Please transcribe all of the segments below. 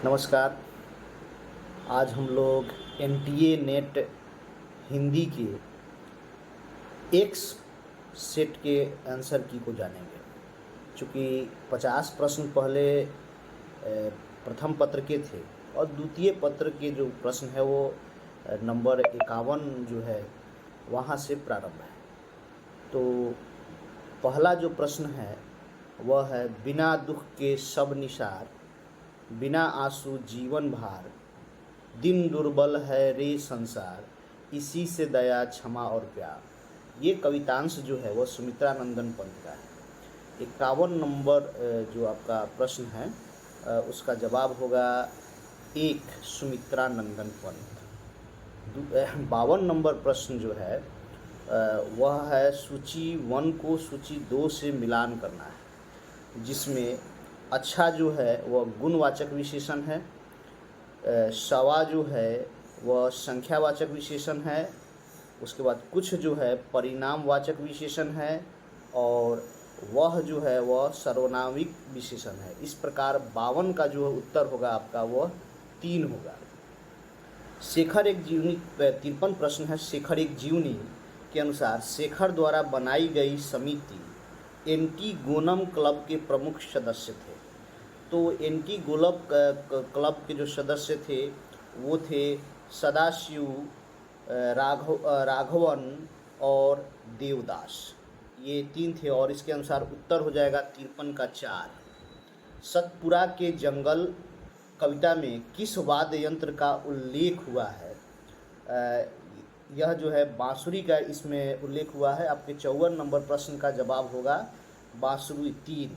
नमस्कार। आज हम लोग एनटीए नेट हिंदी के एक्स सेट के आंसर की को जानेंगे। चूँकि 50 प्रश्न पहले प्रथम पत्र के थे और द्वितीय पत्र के जो प्रश्न है वो नंबर 51 जो है वहाँ से प्रारंभ है। तो पहला जो प्रश्न है वह है, बिना दुख के सब निसार, बिना आंसू जीवन भार, दिन दुर्बल है रे संसार, इसी से दया क्षमा और प्यार। ये कवितांश जो है वह सुमित्रा नंदन पंत का है। 51 नंबर जो आपका प्रश्न है उसका जवाब होगा 1 सुमित्रा नंदन पंत। 52 नंबर प्रश्न जो है वह है, सूची 1 को सूची 2 से मिलान करना है, जिसमें अच्छा जो है वह गुणवाचक विशेषण है, सवा जो है वह संख्यावाचक विशेषण है, उसके बाद कुछ जो है परिणामवाचक विशेषण है और वह जो है वह सर्वनामिक विशेषण है। इस प्रकार 52 का जो उत्तर होगा आपका वह 3 होगा। शेखर एक जीवनी 53 प्रश्न है, शेखर एक जीवनी के अनुसार शेखर द्वारा बनाई गई समिति एंटीगोनम क्लब के प्रमुख सदस्य थे। तो एंटीगोनम क्लब के जो सदस्य थे वो थे सदाशिव, राघवन और देवदास, ये 3 थे और इसके अनुसार उत्तर हो जाएगा 53 का 4। सतपुरा के जंगल कविता में किस वाद्य यंत्र का उल्लेख हुआ है? यह जो है बांसुरी का इसमें उल्लेख हुआ है। आपके 54 नंबर प्रश्न का जवाब होगा बांसुरी 3।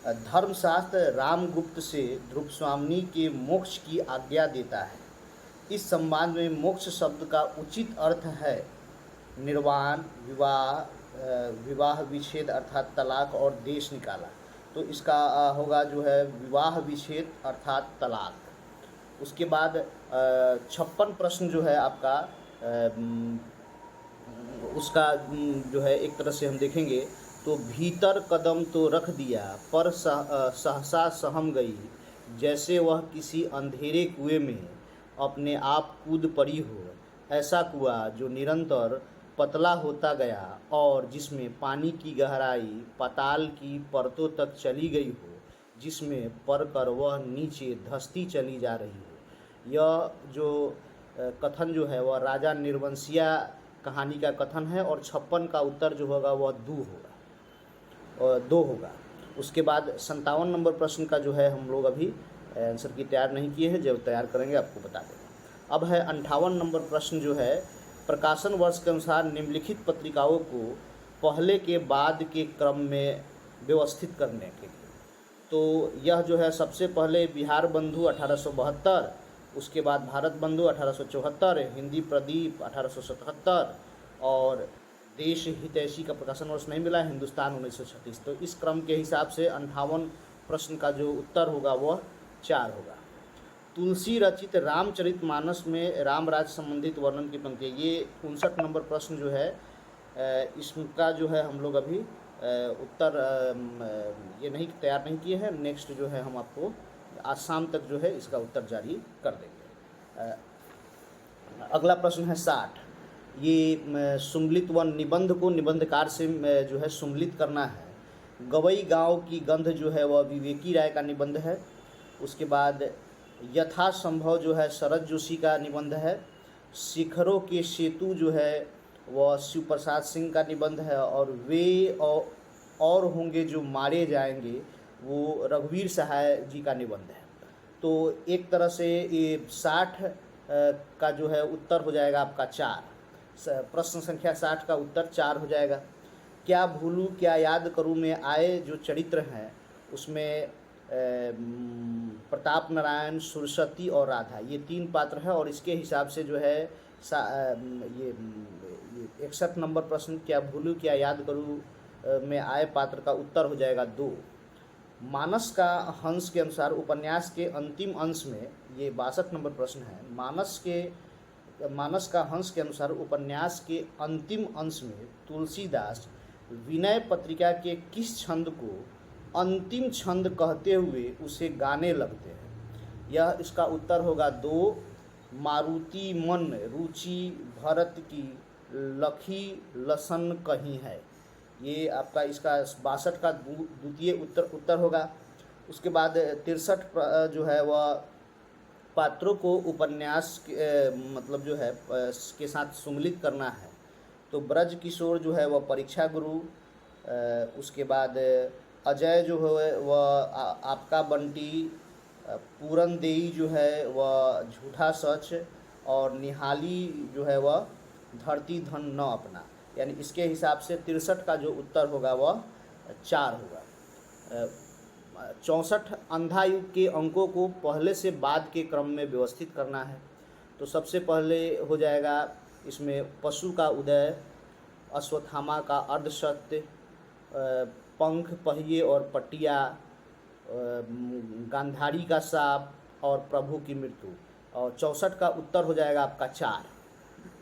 धर्मशास्त्र रामगुप्त से ध्रुवस्वामिनी के मोक्ष की आज्ञा देता है। इस संबंध में मोक्ष शब्द का उचित अर्थ है निर्वाण, विवाह विच्छेद अर्थात तलाक और देश निकाला। तो इसका होगा जो है विवाह विच्छेद अर्थात तलाक। उसके बाद 56 प्रश्न जो है आपका उसका जो है एक तरह से हम देखेंगे तो, भीतर कदम तो रख दिया पर सहसा सहम गई, जैसे वह किसी अंधेरे कुएं में अपने आप कूद पड़ी हो, ऐसा कुआं जो निरंतर पतला होता गया और जिसमें पानी की गहराई पाताल की परतों तक चली गई हो, जिसमें पड़कर वह नीचे धंसती चली जा रही हो। यह जो कथन जो है वह राजा निर्वंशिया कहानी का कथन है और 56 का उत्तर जो होगा वह 2 होगा। उसके बाद 57 नंबर प्रश्न का जो है हम लोग अभी आंसर की तैयार नहीं किए हैं, जब तैयार करेंगे आपको बता देंगे। अब है 58 नंबर प्रश्न जो है, प्रकाशन वर्ष के अनुसार निम्नलिखित पत्रिकाओं को पहले के बाद के क्रम में व्यवस्थित करने के लिए। तो यह जो है सबसे पहले बिहार बंधु 1872, उसके बाद भारत बंधु 1874, हिंदी प्रदीप 1877 और देश हितैषी का प्रकाशन वर्ष नहीं मिला, हिंदुस्तान 1936। तो इस क्रम के हिसाब से 58 प्रश्न का जो उत्तर होगा वह 4 होगा। तुलसी रचित रामचरितमानस में रामराज संबंधित वर्णन की पंक्ति, ये 59 नंबर प्रश्न जो है इसका जो है हम लोग अभी उत्तर ये नहीं तैयार नहीं किए हैं। नेक्स्ट जो है हम आपको आज शाम तक जो है इसका उत्तर जारी कर देंगे। अगला प्रश्न है 60। ये सुम्मिलित वन निबंध को निबंधकार से जो है सुम्मिलित करना है। गवई गांव की गंध जो है वह विवेकी राय का निबंध है। उसके बाद यथासंभव जो है शरद जोशी का निबंध है। शिखरों के सेतु जो है वह शिव प्रसाद सिंह का निबंध है और वे और होंगे जो मारे जाएंगे वो रघुवीर सहाय जी का निबंध है। तो एक तरह से ये 60 का जो है उत्तर हो जाएगा आपका 4। प्रश्न संख्या 60 का उत्तर 4 हो जाएगा। क्या भूलूं क्या याद करूं में आए जो चरित्र हैं उसमें प्रताप नारायण, सुरसती और राधा, ये 3 पात्र हैं और इसके हिसाब से जो है ये 61 नंबर प्रश्न, क्या भूलूं क्या याद करूं में आए पात्र का उत्तर हो जाएगा 2। मानस का हंस के अनुसार उपन्यास के अंतिम अंश में, ये 62 नंबर प्रश्न है, मानस का हंस के अनुसार उपन्यास के अंतिम अंश में तुलसीदास विनय पत्रिका के किस छंद को अंतिम छंद कहते हुए उसे गाने लगते हैं? यह इसका उत्तर होगा 2। मारुति मन रुचि भरत की लखी लसन कहीं है। ये आपका इसका 62 का द्वितीय उत्तर होगा। उसके बाद 63 जो है वह पात्रों को उपन्यास मतलब जो है के साथ सम्मिलित करना है। तो ब्रज किशोर जो है वह परीक्षा गुरु, उसके बाद अजय जो है वह आपका बंटी, पूरनदेई जो है वह झूठा सच, और निहाली जो है वह धरती धन न अपना। यानी इसके हिसाब से 63 का जो उत्तर होगा वह 4 होगा। 64 अंधा युग के अंकों को पहले से बाद के क्रम में व्यवस्थित करना है। तो सबसे पहले हो जाएगा इसमें पशु का उदय, अश्वत्थामा का अर्धसत्य, पंख पहिए और पटिया, गांधारी का साप और प्रभु की मृत्यु। और 64 का उत्तर हो जाएगा आपका 4।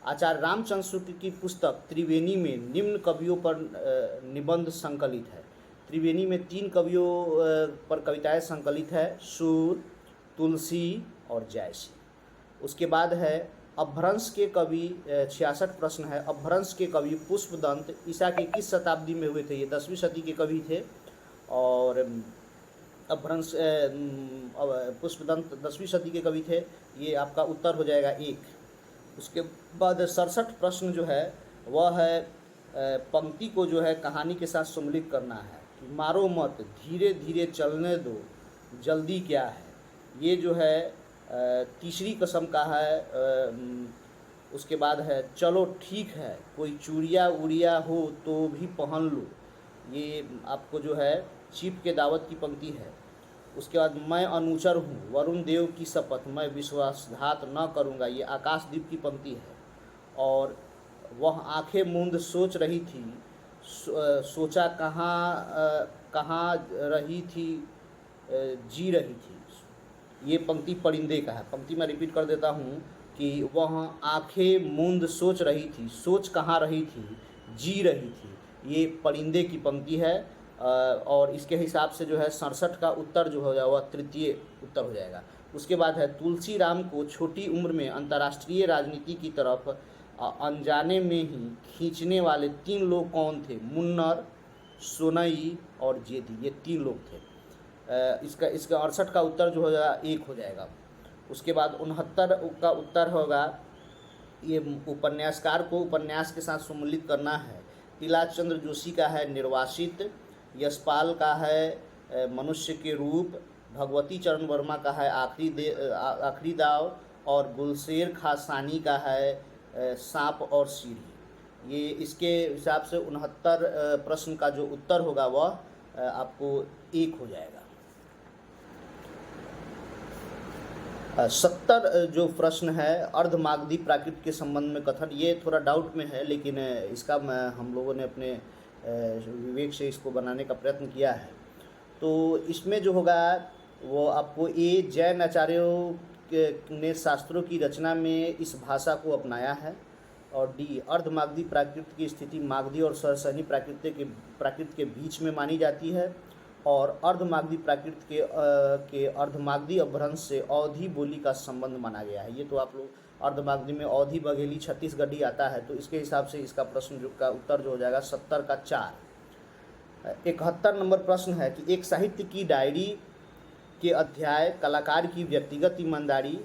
आचार्य रामचंद्र शुक्ल की पुस्तक त्रिवेणी में निम्न कवियों पर निबंध संकलित है। त्रिवेणी में 3 कवियों पर कविताएं संकलित है, सूर, तुलसी और जयसी। उसके बाद है अपभ्रंश के कवि, 66 प्रश्न है। अपभ्रंश के कवि पुष्पदंत ईसा के किस शताब्दी में हुए थे? ये 10वीं सदी के कवि थे। और अपभ्रंश पुष्पदंत 10वीं सदी के कवि थे। ये आपका उत्तर हो जाएगा 1। उसके बाद 67 प्रश्न जो है वह है पंक्ति को जो है कहानी के साथ सम्मिलित करना है कि मारो मत, धीरे धीरे चलने दो, जल्दी क्या है। ये जो है तीसरी कसम का है। उसके बाद है चलो ठीक है, कोई चूड़िया उड़िया हो तो भी पहन लो। ये आपको जो है चीफ के दावत की पंक्ति है। उसके बाद मैं अनुचर हूँ, वरुण देव की शपथ, मैं विश्वासघात न करूँगा। ये आकाशदीप की पंक्ति है। और वह आंखें मूंद सोच रही थी, सोचा कहाँ रही थी, जी रही थी। ये पंक्ति परिंदे का है। पंक्ति मैं रिपीट कर देता हूँ कि वह आंखें मूंद सोच रही थी, सोच कहाँ रही थी, जी रही थी। ये परिंदे की पंक्ति है। और इसके हिसाब से जो है 67 का उत्तर जो हो जाएगा वह तृतीय उत्तर हो जाएगा। उसके बाद है तुलसी राम को छोटी उम्र में अंतर्राष्ट्रीय राजनीति की तरफ अनजाने में ही खींचने वाले 3 लोग कौन थे? मुन्नर, सोनई और जेदी। ये 3 लोग थे। इसका 68 का उत्तर जो हो जाएगा 1 हो जाएगा। उसके बाद 69 का उत्तर होगा, ये उपन्यासकार को उपन्यास के साथ सम्मिलित करना है। तिलाचंद्र जोशी का है निर्वासित, यशपाल का है मनुष्य के रूप, भगवती चरण वर्मा का है आखिरी दाव, और गुलशेर खासानी का है सांप और सीढ़ी। ये इसके हिसाब से 69 प्रश्न का जो उत्तर होगा वह आपको 1 हो जाएगा। 70 जो प्रश्न है अर्धमागधी प्राकृत के संबंध में कथन, ये थोड़ा डाउट में है, लेकिन इसका हम लोगों ने अपने विवेक से इसको बनाने का प्रयत्न किया है। तो इसमें जो होगा वो आपको जैन आचार्यों ने शास्त्रों की रचना में इस भाषा को अपनाया है। और डी अर्धमागधी प्राकृत की स्थिति मागधी और सरसहनी प्राकृत के बीच में मानी जाती है। और अर्धमागधी प्राकृत के अर्धमागधी अपभ्रंश से अवधी बोली का संबंध माना गया है। ये तो आप लोग अर्धमागधी में अवधी, बघेली, छत्तीसगढ़ी आता है। तो इसके हिसाब से इसका प्रश्न का उत्तर जो हो जाएगा 70 का 4। 71 नंबर प्रश्न है कि एक साहित्य की डायरी के अध्याय कलाकार की व्यक्तिगत ईमानदारी,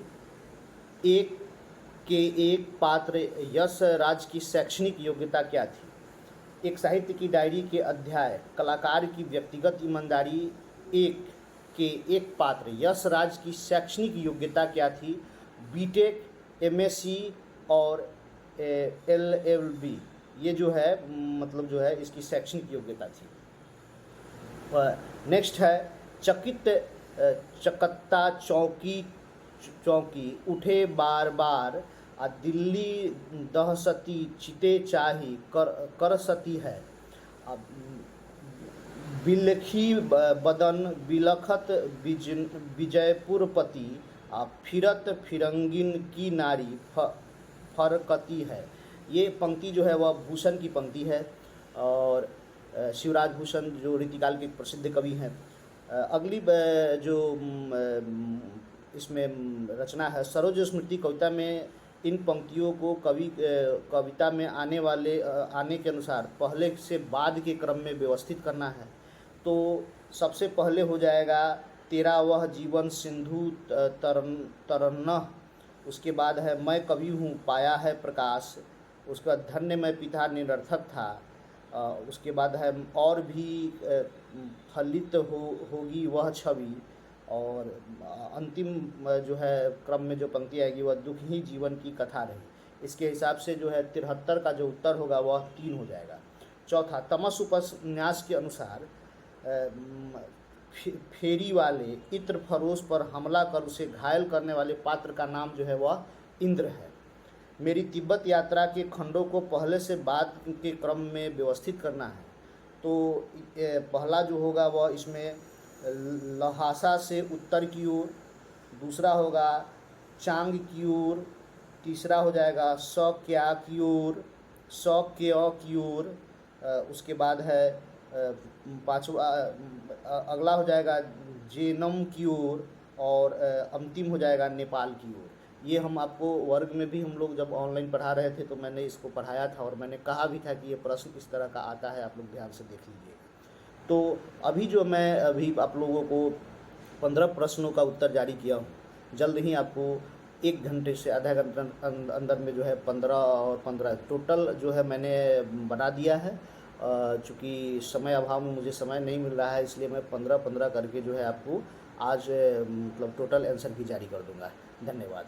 एक पात्र यश राज की शैक्षणिक योग्यता क्या थी? एक साहित्य की डायरी के अध्याय कलाकार की व्यक्तिगत ईमानदारी, एक पात्र यश राज की शैक्षणिक योग्यता क्या थी? बीटेक, एमएससी और एलएलबी। ये जो है मतलब जो है इसकी शैक्षणिक योग्यता थी। नेक्स्ट है चकत्ता चौकी उठे बार बार, दिल्ली दहसती चिते चाही कर सती है। बिलखी बदन बिलखत विजयपुरपति, फिरत फिरंगिन की नारी फरकती है। ये पंक्ति जो है वह भूषण की पंक्ति है। और शिवराज भूषण जो रीतिकाल के प्रसिद्ध कवि हैं। अगली जो इसमें रचना है। सरोज स्मृति कविता में इन पंक्तियों को कविता में आने के अनुसार पहले से बाद के क्रम में व्यवस्थित करना है। तो सबसे पहले हो जाएगा तेरा वह जीवन सिंधु तरन, उसके बाद है मैं कवि हूँ पाया है प्रकाश, उसके बाद धन्य मैं पिता निरर्थक था, उसके बाद है और भी फलित होगी वह छवि, और अंतिम जो है क्रम में जो पंक्ति आएगी वह दुख ही जीवन की कथा रही। इसके हिसाब से जो है 73 का जो उत्तर होगा वह 3 हो जाएगा। चौथा, तमस उपन्यास के अनुसार फेरी वाले इत्र फरोश पर हमला कर उसे घायल करने वाले पात्र का नाम जो है वह इंद्र है। मेरी तिब्बत यात्रा के खंडों को पहले से बाद के क्रम में व्यवस्थित करना है। तो पहला जो होगा वह इसमें लहासा से उत्तर की ओर, दूसरा होगा चांग की ओर, तीसरा हो जाएगा क्या की ओर, की ओर, उसके बाद है पांचवा अगला हो जाएगा जेनम की ओर, और अंतिम हो जाएगा नेपाल की ओर। ये हम आपको वर्ग में भी हम लोग जब ऑनलाइन पढ़ा रहे थे तो मैंने इसको पढ़ाया था और मैंने कहा भी था कि ये प्रश्न इस तरह का आता है, आप लोग ध्यान से देख लीजिएगा। तो अभी आप लोगों को 15 प्रश्नों का उत्तर जारी किया हूँ। जल्द ही आपको 1 घंटे से आधा घंटे अंदर में जो है 15 और 15 टोटल जो है मैंने बना दिया है। चूँकि समय अभाव में मुझे समय नहीं मिल रहा है, इसलिए मैं 15 करके जो है आपको आज मतलब टोटल आंसर भी जारी कर दूँगा। धन्यवाद।